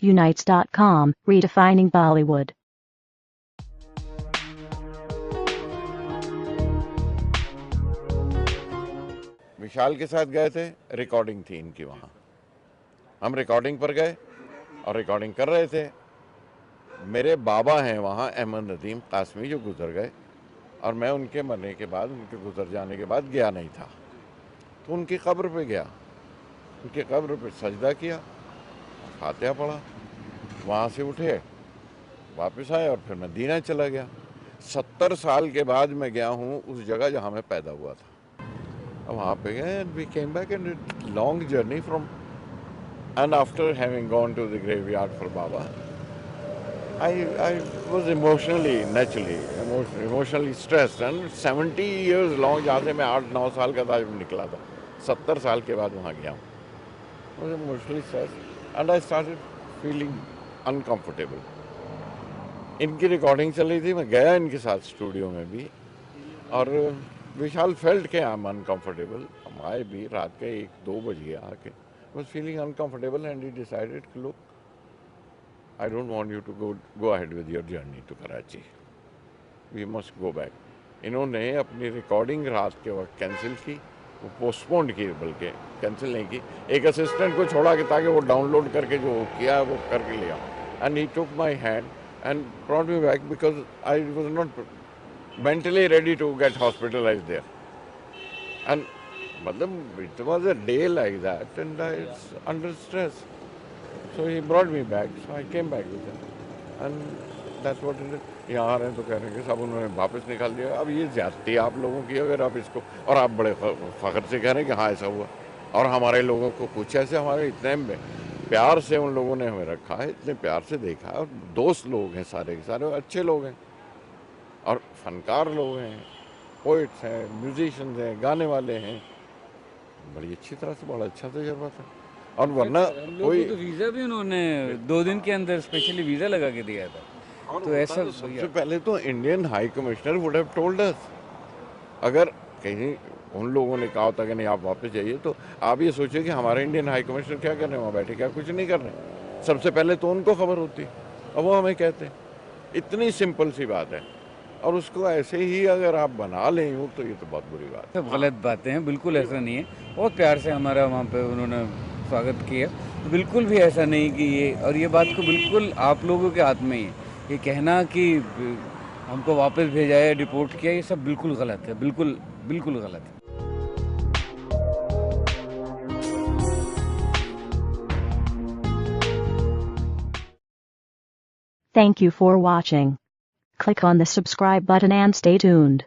Unites.com, redefining Bollywood. विशाल के साथ गए थे, रिकॉर्डिंग थी इनकी वहाँ। हम रिकॉर्डिंग पर गए और रिकॉर्डिंग कर रहे थे। मेरे बाबा हैं वहाँ, अहमद नदीम कासमी, जो गुजर गए, और मैं उनके मरने के बाद, उनके गुजर जाने के बाद गया नहीं था। तो उनकी कब्र पे गया, उनकी कब्र पे सजदा किया, फातिहा पढ़ा, वहाँ से उठे, वापस आए और फिर मदीना चला गया। 70 साल के बाद मैं गया हूँ उस जगह जहाँ मैं पैदा हुआ था। अब वहाँ पे गए, we came back and long journey from, and after having gone to the graveyard for Baba, I was emotionally stressed, and 70 years long, जहाँ से मैं 8-9 साल का था जब निकला था, 70 साल के बाद वहाँ गया हूँ, I was emotionally stressed and I started feeling uncomfortable. इनकी रिकॉर्डिंग चल रही थी, मैं गया इनके साथ स्टूडियो में भी, और विशाल फेल्ट के आई एम अनकम्फर्टेबल, हम आए भी रात के 1-2 बज गया आके, was feeling uncomfortable and he decided, look, I don't want you to go ahead with your journey to Karachi. We must go back. इन्होंने अपनी रिकॉर्डिंग रात के वक्त कैंसिल की, वो पोस्टपोन्ड की, बल्कि कैंसिल नहीं की, एक असिस्टेंट को छोड़ा कि ताकि वो डाउनलोड करके जो किया वो करके लिया, and he took my hand and brought me back because I was not mentally ready to get hospitalized there. And it was a day like that, and I was under stress. So he brought me back, so I came back with him. And that's what it is. यहाँ आ रहे हैं तो कह रहे हैं कि सब उन्होंने वापस निकाल दिया। अब ये ज्यादती है आप लोगों की, अगर आप इसको, और आप बड़े फख्र से कह रहे हैं कि हाँ ऐसा हुआ, और हमारे लोगों को कुछ ऐसे, हमारे इतने प्यार से उन लोगों ने हमें रखा है, इतने प्यार से देखा है, और दोस्त लोग हैं, सारे के सारे अच्छे लोग हैं, और फनकार लोग हैं, पोइट्स हैं, म्यूजिशियंस हैं, गाने वाले हैं, बड़ी अच्छी तरह से, बड़ा अच्छा तजुर्बा था। और वरना कोई तो वीज़ा भी उन्होंने 2 दिन के अंदर स्पेशली वीज़ा लगा के दिया था, तो ऐसा सबसे पहले तो Indian high commissioner would have told us. अगर कहीं उन लोगों ने कहा होता कि नहीं आप वापस जाइए, तो आप ये सोचिए कि हमारे इंडियन हाई कमिश्नर क्या कर रहे हैं वहाँ बैठे, क्या कुछ नहीं कर रहे। सबसे पहले तो उनको खबर होती, और वो हमें कहते हैं। इतनी सिंपल सी बात है, और उसको ऐसे ही अगर आप बना लें हो तो ये तो बहुत बुरी बात है। सब गलत बातें हैं, बिल्कुल ऐसा नहीं है। बहुत प्यार से हमारा वहाँ पे उन्होंने स्वागत किया, बिल्कुल भी ऐसा नहीं कि ये, और ये बात को बिल्कुल आप लोगों के हाथ में ही है, ये कहना कि हमको वापस भेजा है, डिपोर्ट किया, ये सब बिल्कुल गलत है, बिल्कुल बिल्कुल गलत है। Thank you for watching. Click on the subscribe button and stay tuned.